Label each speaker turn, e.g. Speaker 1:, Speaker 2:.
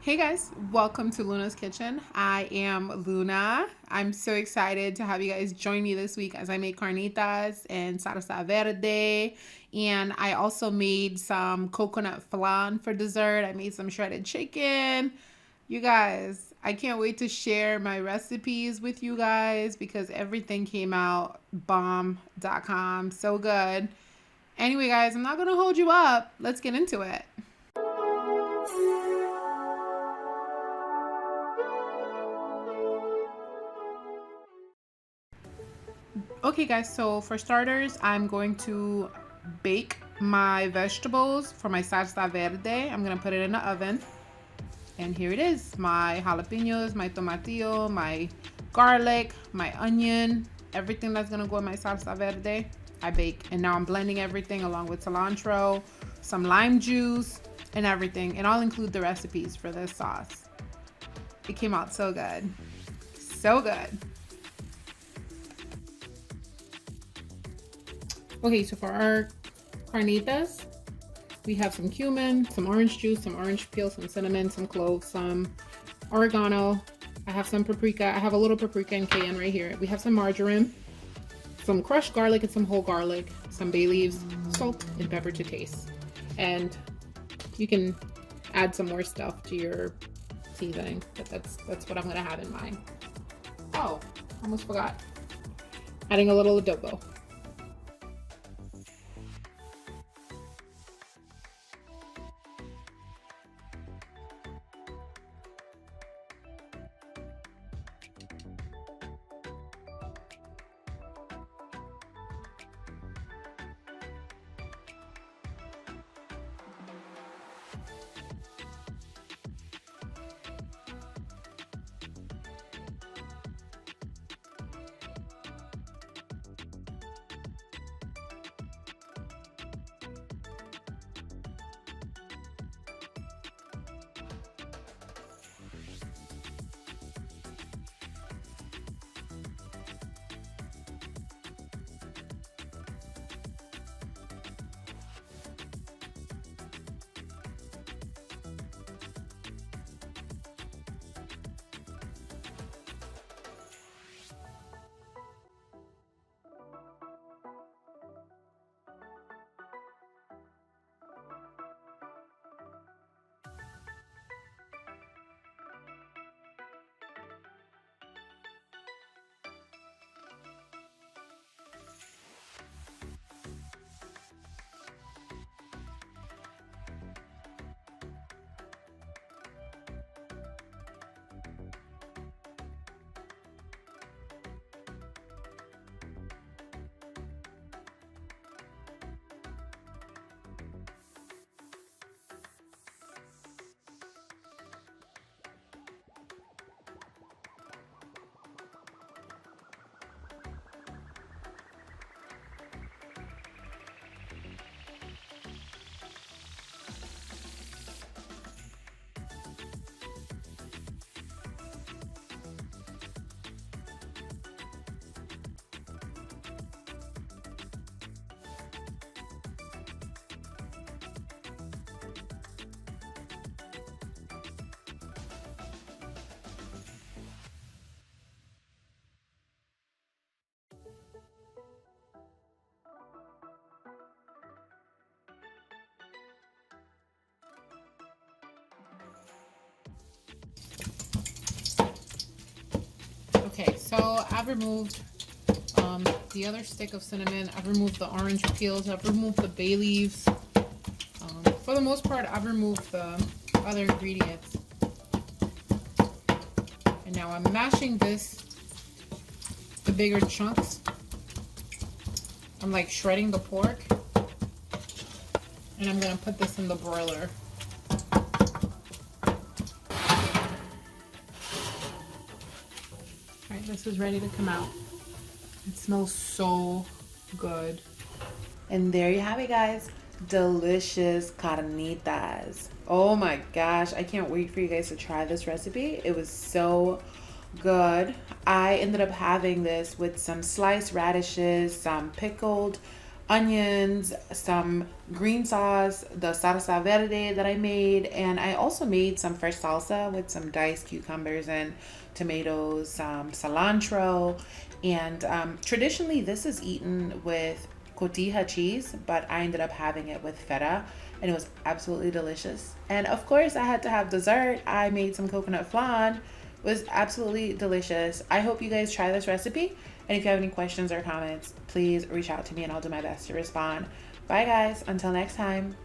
Speaker 1: Hey guys, welcome to Luna's Kitchen. I am Luna. I'm so excited to have you guys join me this week as I make carnitas and salsa verde. And I also made some coconut flan for dessert. I made some shredded chicken. You guys, I can't wait to share my recipes with you guys because everything came out bomb.com. So good. Anyway, guys, I'm not going to hold you up. Let's get into it. Okay, guys, so for starters, I'm going to bake my vegetables for my salsa verde. I'm going to put it in the oven. And here it is, my jalapenos, my tomatillo, my garlic, my onion, everything that's going to go in my salsa verde. I bake. And now I'm blending everything along with cilantro, some lime juice, and everything. And I'll include the recipes for this sauce. It came out so good. So good. Okay, so for our carnitas, we have some cumin, some orange juice, some orange peel, some cinnamon, some cloves, some oregano. I have some paprika. I have a little paprika and cayenne right here. We have some marjoram, some crushed garlic and some whole garlic, some bay leaves, salt, and pepper to taste. And you can add some more stuff to your seasoning, but that's what I'm gonna have in mine. Oh, almost forgot. Adding a little adobo. Okay, so I've removed the other stick of cinnamon. I've removed the orange peels. I've removed the bay leaves. For the most part, I've removed the other ingredients. And now I'm mashing the bigger chunks. I'm like shredding the pork. And I'm going to put this in the broiler. Alright, this is ready to come out. It smells so good. And there you have it, guys. Delicious carnitas. Oh my gosh, I can't wait for you guys to try this recipe. It was so good. I ended up having this with some sliced radishes, some pickled
Speaker 2: onions, some green sauce, the salsa verde that I made, and I also made some fresh salsa with some diced cucumbers and tomatoes, some cilantro, and traditionally this is eaten with cotija cheese, but I ended up having it with feta, and it was absolutely delicious. And of course, I had to have dessert. I made some coconut flan. It was absolutely delicious. I hope you guys try this recipe. And if you have any questions or comments, please reach out to me and I'll do my best to respond. Bye, guys. Until next time.